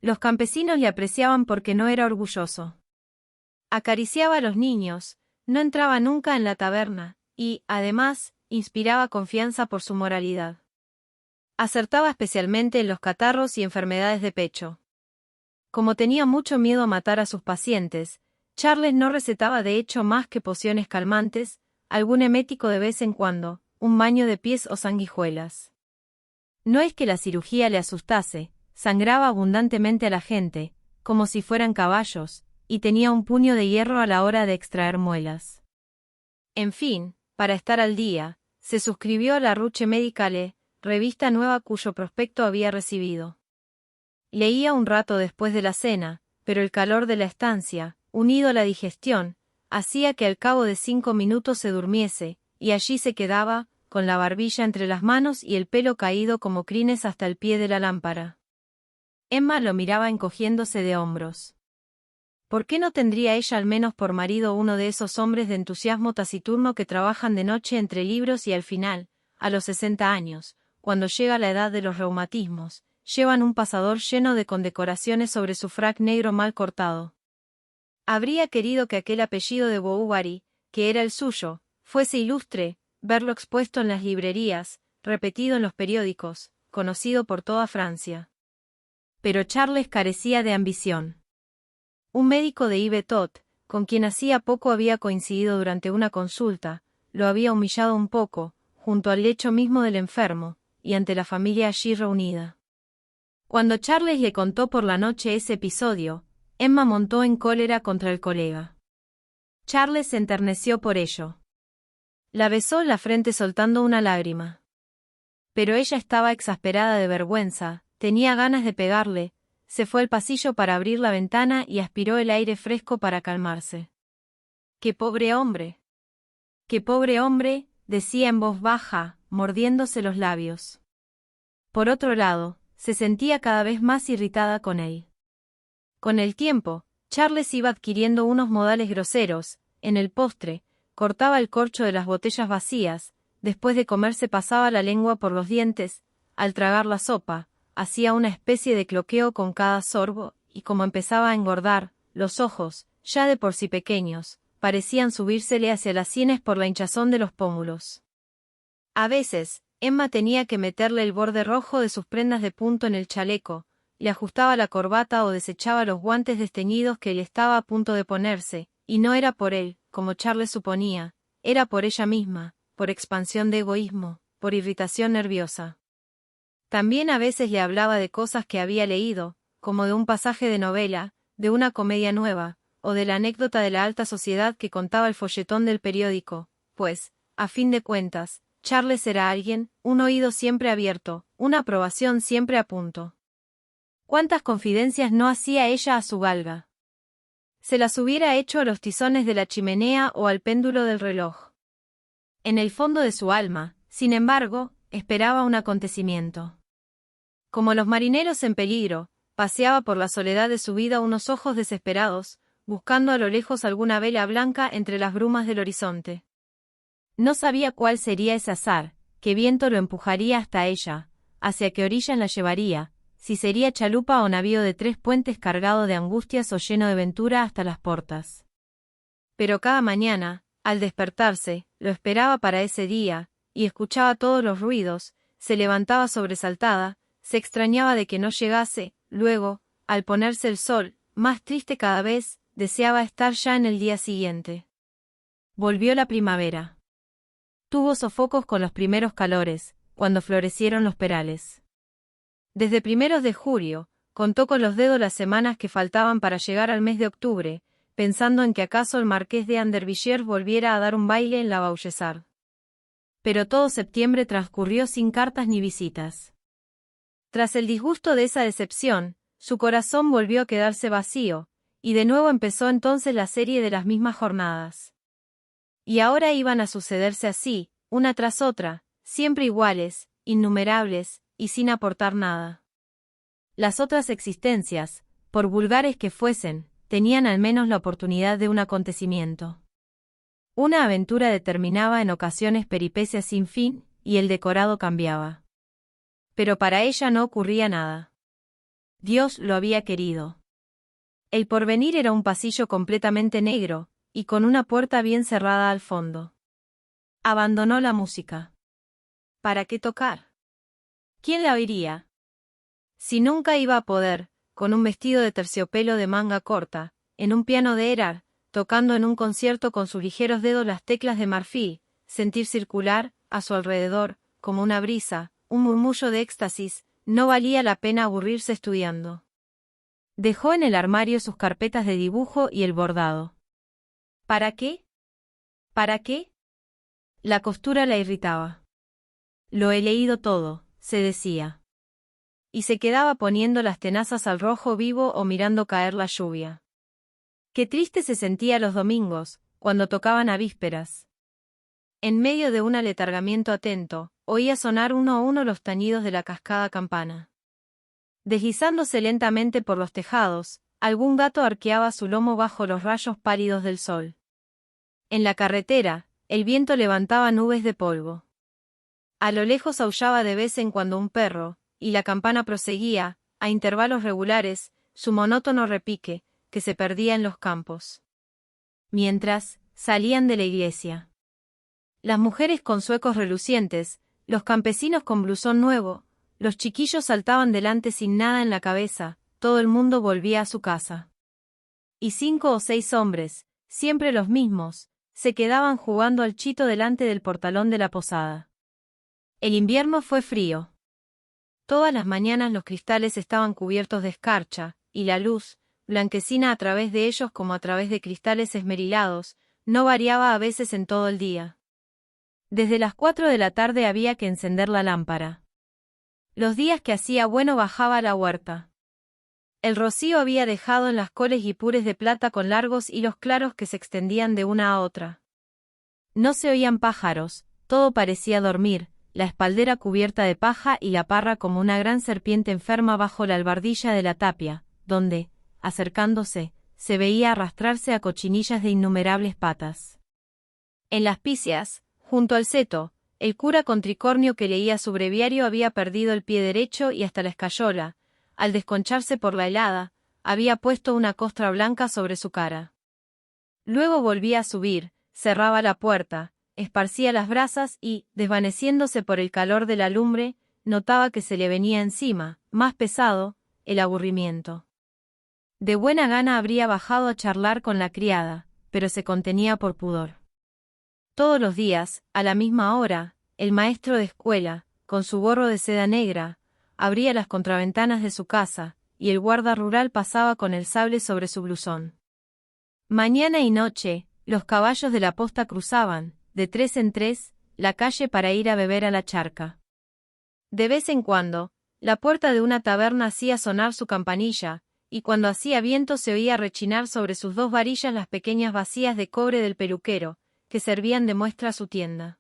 Los campesinos le apreciaban porque no era orgulloso. Acariciaba a los niños, no entraba nunca en la taberna, y, además, inspiraba confianza por su moralidad. Acertaba especialmente en los catarros y enfermedades de pecho. Como tenía mucho miedo a matar a sus pacientes, Charles no recetaba de hecho más que pociones calmantes, algún emético de vez en cuando, un baño de pies o sanguijuelas. No es que la cirugía le asustase, sangraba abundantemente a la gente, como si fueran caballos, y tenía un puño de hierro a la hora de extraer muelas. En fin, para estar al día, se suscribió a la Ruche Medicale, revista nueva cuyo prospecto había recibido. Leía un rato después de la cena, pero el calor de la estancia, unido a la digestión, hacía que al cabo de 5 minutos se durmiese, y allí se quedaba, con la barbilla entre las manos y el pelo caído como crines hasta el pie de la lámpara. Emma lo miraba encogiéndose de hombros. ¿Por qué no tendría ella al menos por marido uno de esos hombres de entusiasmo taciturno que trabajan de noche entre libros y al final, a los 60 años, cuando llega la edad de los reumatismos, llevan un pasador lleno de condecoraciones sobre su frac negro mal cortado? Habría querido que aquel apellido de Bovary, que era el suyo, fuese ilustre, verlo expuesto en las librerías, repetido en los periódicos, conocido por toda Francia. Pero Charles carecía de ambición. Un médico de Yvetot, con quien hacía poco había coincidido durante una consulta, lo había humillado un poco, junto al lecho mismo del enfermo, y ante la familia allí reunida. Cuando Charles le contó por la noche ese episodio, Emma montó en cólera contra el colega. Charles se enterneció por ello. La besó en la frente soltando una lágrima. Pero ella estaba exasperada de vergüenza, tenía ganas de pegarle, se fue al pasillo para abrir la ventana y aspiró el aire fresco para calmarse. ¡Qué pobre hombre! ¡Qué pobre hombre!, decía en voz baja, mordiéndose los labios. Por otro lado, se sentía cada vez más irritada con él. Con el tiempo, Charles iba adquiriendo unos modales groseros, en el postre, cortaba el corcho de las botellas vacías, después de comer se pasaba la lengua por los dientes, al tragar la sopa, hacía una especie de cloqueo con cada sorbo, y como empezaba a engordar, los ojos, ya de por sí pequeños, parecían subírsele hacia las sienes por la hinchazón de los pómulos. A veces, Emma tenía que meterle el borde rojo de sus prendas de punto en el chaleco, le ajustaba la corbata o desechaba los guantes desteñidos que él estaba a punto de ponerse, y no era por él, como Charles suponía, era por ella misma, por expansión de egoísmo, por irritación nerviosa. También a veces le hablaba de cosas que había leído, como de un pasaje de novela, de una comedia nueva, o de la anécdota de la alta sociedad que contaba el folletón del periódico, pues, a fin de cuentas, Charles era alguien, un oído siempre abierto, una aprobación siempre a punto. ¿Cuántas confidencias no hacía ella a su galga? Se las hubiera hecho a los tizones de la chimenea o al péndulo del reloj. En el fondo de su alma, sin embargo, esperaba un acontecimiento. Como los marineros en peligro, paseaba por la soledad de su vida unos ojos desesperados, buscando a lo lejos alguna vela blanca entre las brumas del horizonte. No sabía cuál sería ese azar, qué viento lo empujaría hasta ella, hacia qué orillas la llevaría, si sería chalupa o navío de 3 puentes cargado de angustias o lleno de ventura hasta las portas. Pero cada mañana, al despertarse, lo esperaba para ese día, y escuchaba todos los ruidos, se levantaba sobresaltada, se extrañaba de que no llegase, luego, al ponerse el sol, más triste cada vez, deseaba estar ya en el día siguiente. Volvió la primavera. Tuvo sofocos con los primeros calores, cuando florecieron los perales. Desde primeros de julio, contó con los dedos las semanas que faltaban para llegar al mes de octubre, pensando en que acaso el marqués de Andervilliers volviera a dar un baile en la Vaubyessard. Pero todo septiembre transcurrió sin cartas ni visitas. Tras el disgusto de esa decepción, su corazón volvió a quedarse vacío, y de nuevo empezó entonces la serie de las mismas jornadas. Y ahora iban a sucederse así, una tras otra, siempre iguales, innumerables, y sin aportar nada. Las otras existencias, por vulgares que fuesen, tenían al menos la oportunidad de un acontecimiento. Una aventura determinaba en ocasiones peripecias sin fin, y el decorado cambiaba. Pero para ella no ocurría nada. Dios lo había querido. El porvenir era un pasillo completamente negro, y con una puerta bien cerrada al fondo. Abandonó la música. ¿Para qué tocar? ¿Quién la oiría? Si nunca iba a poder, con un vestido de terciopelo de manga corta, en un piano de Erard, tocando en un concierto con sus ligeros dedos las teclas de marfil, sentir circular, a su alrededor, como una brisa, un murmullo de éxtasis, no valía la pena aburrirse estudiando. Dejó en el armario sus carpetas de dibujo y el bordado. ¿Para qué? ¿Para qué? La costura la irritaba. Lo he leído todo, se decía. Y se quedaba poniendo las tenazas al rojo vivo o mirando caer la lluvia. Qué triste se sentía los domingos, cuando tocaban a vísperas. En medio de un aletargamiento atento, oía sonar uno a uno los tañidos de la cascada campana. Deslizándose lentamente por los tejados, algún gato arqueaba su lomo bajo los rayos pálidos del sol. En la carretera, el viento levantaba nubes de polvo. A lo lejos aullaba de vez en cuando un perro, y la campana proseguía, a intervalos regulares, su monótono repique, que se perdía en los campos. Mientras, salían de la iglesia. Las mujeres con zuecos relucientes, los campesinos con blusón nuevo, los chiquillos saltaban delante sin nada en la cabeza, todo el mundo volvía a su casa. Y 5 o 6 hombres, siempre los mismos, se quedaban jugando al chito delante del portalón de la posada. El invierno fue frío. Todas las mañanas los cristales estaban cubiertos de escarcha, y la luz, blanquecina a través de ellos como a través de cristales esmerilados, no variaba a veces en todo el día. Desde las 4 de la tarde había que encender la lámpara. Los días que hacía bueno bajaba a la huerta. El rocío había dejado en las coles guipures de plata con largos hilos claros que se extendían de una a otra. No se oían pájaros, todo parecía dormir, la espaldera cubierta de paja y la parra como una gran serpiente enferma bajo la albardilla de la tapia, donde, acercándose, se veía arrastrarse a cochinillas de innumerables patas. En las picias, junto al seto, el cura con tricornio que leía su breviario había perdido el pie derecho y hasta la escayola, al desconcharse por la helada, había puesto una costra blanca sobre su cara. Luego volvía a subir, cerraba la puerta, esparcía las brasas y, desvaneciéndose por el calor de la lumbre, notaba que se le venía encima, más pesado, el aburrimiento. De buena gana habría bajado a charlar con la criada, pero se contenía por pudor. Todos los días, a la misma hora, el maestro de escuela, con su gorro de seda negra, abría las contraventanas de su casa, y el guarda rural pasaba con el sable sobre su blusón. Mañana y noche, los caballos de la posta cruzaban, de 3 en 3, la calle para ir a beber a la charca. De vez en cuando, la puerta de una taberna hacía sonar su campanilla, y cuando hacía viento se oía rechinar sobre sus 2 varillas las pequeñas vacías de cobre del peluquero, que servían de muestra a su tienda.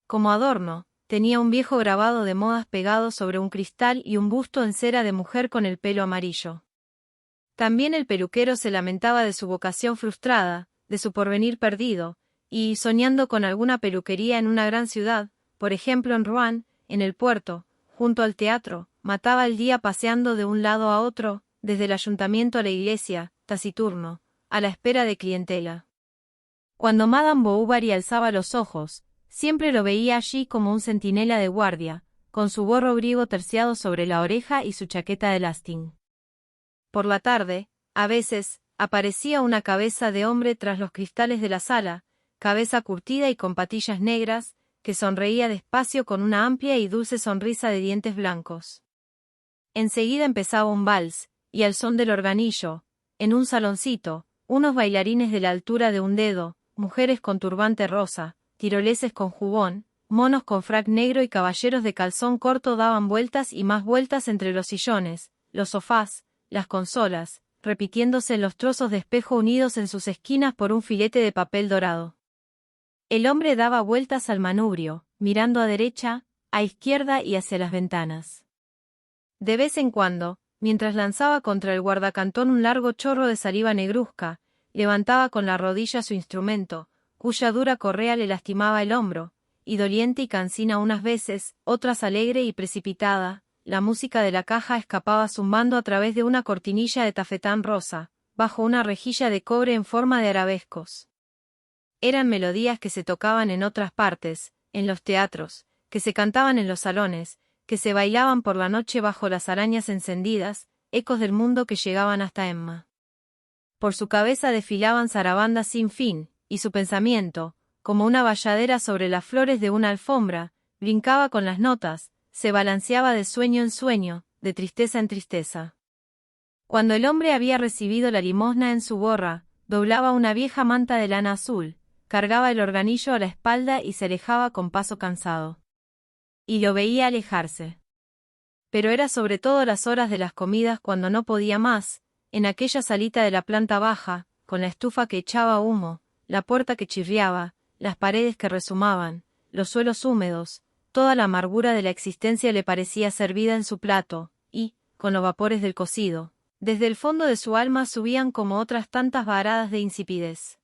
Como adorno, tenía un viejo grabado de modas pegado sobre un cristal y un busto en cera de mujer con el pelo amarillo. También el peluquero se lamentaba de su vocación frustrada, de su porvenir perdido, y, soñando con alguna peluquería en una gran ciudad, por ejemplo en Rouen, en el puerto, junto al teatro, mataba el día paseando de un lado a otro, desde el ayuntamiento a la iglesia, taciturno, a la espera de clientela. Cuando Madame Bovary alzaba los ojos, siempre lo veía allí como un centinela de guardia, con su gorro griego terciado sobre la oreja y su chaqueta de lasting. Por la tarde, a veces, aparecía una cabeza de hombre tras los cristales de la sala, cabeza curtida y con patillas negras, que sonreía despacio con una amplia y dulce sonrisa de dientes blancos. Enseguida empezaba un vals, y al son del organillo, en un saloncito, unos bailarines de la altura de un dedo, mujeres con turbante rosa, tiroleses con jubón, monos con frac negro y caballeros de calzón corto daban vueltas y más vueltas entre los sillones, los sofás, las consolas, repitiéndose en los trozos de espejo unidos en sus esquinas por un filete de papel dorado. El hombre daba vueltas al manubrio, mirando a derecha, a izquierda y hacia las ventanas. De vez en cuando, mientras lanzaba contra el guardacantón un largo chorro de saliva negruzca, levantaba con la rodilla su instrumento, cuya dura correa le lastimaba el hombro, y doliente y cansina unas veces, otras alegre y precipitada, la música de la caja escapaba zumbando a través de una cortinilla de tafetán rosa, bajo una rejilla de cobre en forma de arabescos. Eran melodías que se tocaban en otras partes, en los teatros, que se cantaban en los salones, que se bailaban por la noche bajo las arañas encendidas, ecos del mundo que llegaban hasta Emma. Por su cabeza desfilaban zarabandas sin fin, y su pensamiento, como una bayadera sobre las flores de una alfombra, brincaba con las notas, se balanceaba de sueño en sueño, de tristeza en tristeza. Cuando el hombre había recibido la limosna en su gorra, doblaba una vieja manta de lana azul, cargaba el organillo a la espalda y se alejaba con paso cansado. Y lo veía alejarse. Pero era sobre todo las horas de las comidas cuando no podía más, en aquella salita de la planta baja, con la estufa que echaba humo, la puerta que chirriaba, las paredes que rezumaban, los suelos húmedos, toda la amargura de la existencia le parecía servida en su plato, y, con los vapores del cocido, desde el fondo de su alma subían como otras tantas varadas de insipidez.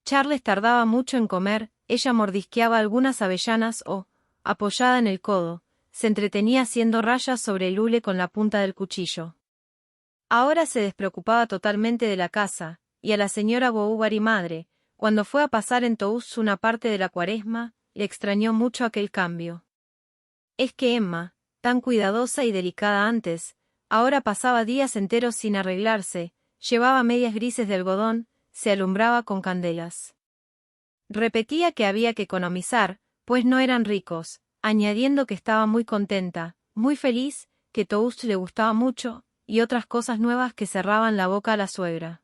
Charles tardaba mucho en comer, ella mordisqueaba algunas avellanas o, apoyada en el codo, se entretenía haciendo rayas sobre el hule con la punta del cuchillo. Ahora se despreocupaba totalmente de la casa, y a la señora Bovary madre, cuando fue a pasar en Toulouse una parte de la cuaresma, le extrañó mucho aquel cambio. Es que Emma, tan cuidadosa y delicada antes, ahora pasaba días enteros sin arreglarse, llevaba medias grises de algodón, se alumbraba con candelas. Repetía que había que economizar, pues no eran ricos, añadiendo que estaba muy contenta, muy feliz, que toast le gustaba mucho, y otras cosas nuevas que cerraban la boca a la suegra.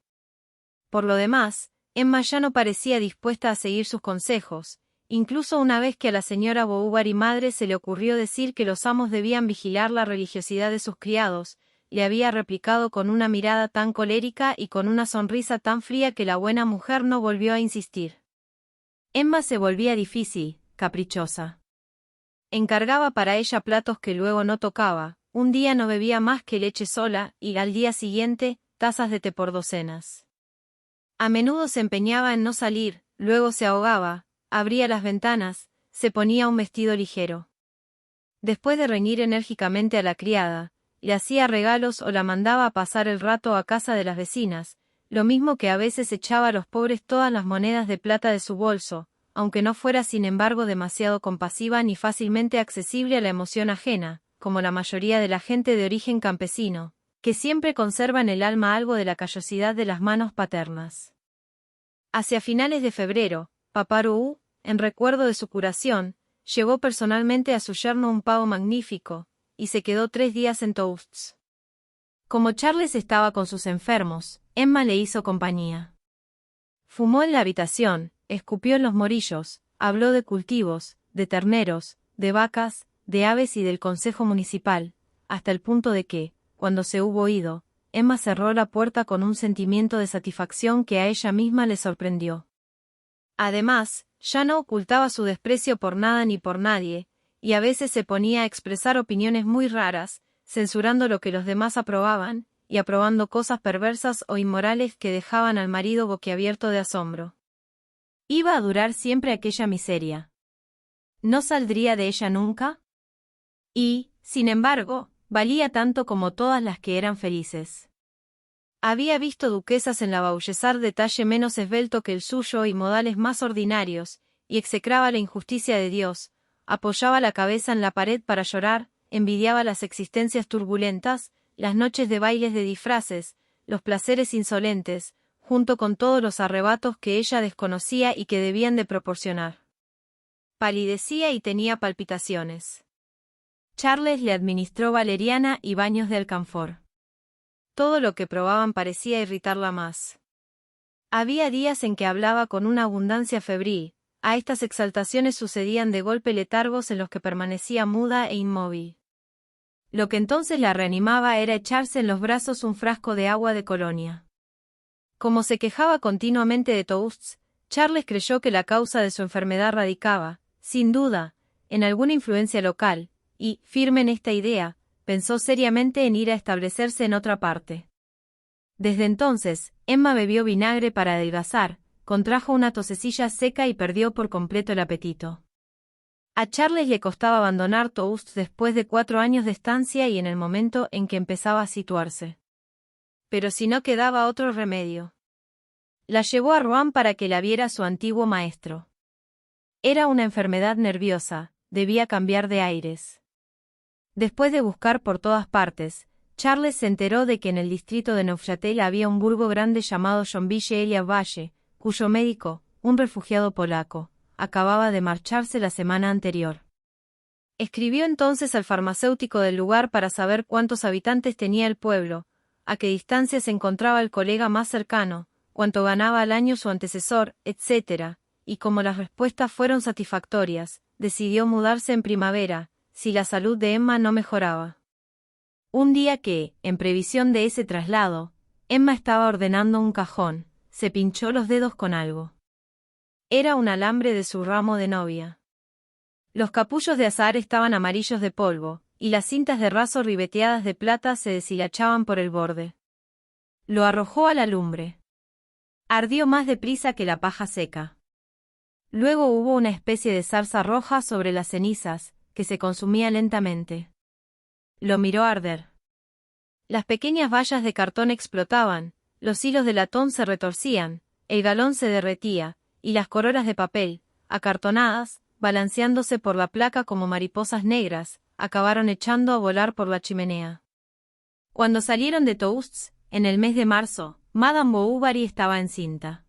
Por lo demás, Emma ya no parecía dispuesta a seguir sus consejos, incluso una vez que a la señora Bovary madre se le ocurrió decir que los amos debían vigilar la religiosidad de sus criados, le había replicado con una mirada tan colérica y con una sonrisa tan fría que la buena mujer no volvió a insistir. Emma se volvía difícil, caprichosa. Encargaba para ella platos que luego no tocaba, un día no bebía más que leche sola y al día siguiente, tazas de té por docenas. A menudo se empeñaba en no salir, luego se ahogaba, abría las ventanas, se ponía un vestido ligero. Después de reñir enérgicamente a la criada, le hacía regalos o la mandaba a pasar el rato a casa de las vecinas, lo mismo que a veces echaba a los pobres todas las monedas de plata de su bolso, aunque no fuera sin embargo demasiado compasiva ni fácilmente accesible a la emoción ajena, como la mayoría de la gente de origen campesino, que siempre conserva en el alma algo de la callosidad de las manos paternas. Hacia finales de febrero, Papá Roux, en recuerdo de su curación, llevó personalmente a su yerno un pavo magnífico, y se quedó 3 días en Toasts. Como Charles estaba con sus enfermos, Emma le hizo compañía. Fumó en la habitación, escupió en los morillos, habló de cultivos, de terneros, de vacas, de aves y del consejo municipal, hasta el punto de que, cuando se hubo ido, Emma cerró la puerta con un sentimiento de satisfacción que a ella misma le sorprendió. Además, ya no ocultaba su desprecio por nada ni por nadie, y a veces se ponía a expresar opiniones muy raras, censurando lo que los demás aprobaban, y aprobando cosas perversas o inmorales que dejaban al marido boquiabierto de asombro. ¿Iba a durar siempre aquella miseria? ¿No saldría de ella nunca? Y, sin embargo, valía tanto como todas las que eran felices. Había visto duquesas en la Vaubyessard de talle menos esbelto que el suyo y modales más ordinarios, y execraba la injusticia de Dios, apoyaba la cabeza en la pared para llorar, envidiaba las existencias turbulentas, las noches de bailes de disfraces, los placeres insolentes, junto con todos los arrebatos que ella desconocía y que debían de proporcionar. Palidecía y tenía palpitaciones. Charles le administró valeriana y baños de alcanfor. Todo lo que probaban parecía irritarla más. Había días en que hablaba con una abundancia febril, a estas exaltaciones sucedían de golpe letargos en los que permanecía muda e inmóvil. Lo que entonces la reanimaba era echarse en los brazos un frasco de agua de colonia. Como se quejaba continuamente de toasts, Charles creyó que la causa de su enfermedad radicaba, sin duda, en alguna influencia local, y, firme en esta idea, pensó seriamente en ir a establecerse en otra parte. Desde entonces, Emma bebió vinagre para adelgazar, contrajo una tosecilla seca y perdió por completo el apetito. A Charles le costaba abandonar Toasts después de 4 años de estancia y en el momento en que empezaba a situarse. Pero si no quedaba otro remedio. La llevó a Rouen para que la viera su antiguo maestro. Era una enfermedad nerviosa, debía cambiar de aires. Después de buscar por todas partes, Charles se enteró de que en el distrito de Neufchâtel había un burgo grande llamado Joinville-Valle, cuyo médico, un refugiado polaco, acababa de marcharse la semana anterior. Escribió entonces al farmacéutico del lugar para saber cuántos habitantes tenía el pueblo, a qué distancia se encontraba el colega más cercano, cuánto ganaba al año su antecesor, etc., y como las respuestas fueron satisfactorias, decidió mudarse en primavera, si la salud de Emma no mejoraba. Un día que, en previsión de ese traslado, Emma estaba ordenando un cajón, se pinchó los dedos con algo. Era un alambre de su ramo de novia. Los capullos de azahar estaban amarillos de polvo, y las cintas de raso ribeteadas de plata se deshilachaban por el borde. Lo arrojó a la lumbre. Ardió más deprisa que la paja seca. Luego hubo una especie de zarza roja sobre las cenizas, que se consumía lentamente. Lo miró arder. Las pequeñas vallas de cartón explotaban, los hilos de latón se retorcían, el galón se derretía, y las corolas de papel, acartonadas, balanceándose por la placa como mariposas negras, acabaron echando a volar por la chimenea. Cuando salieron de Toasts, en el mes de marzo, Madame Bovary estaba encinta.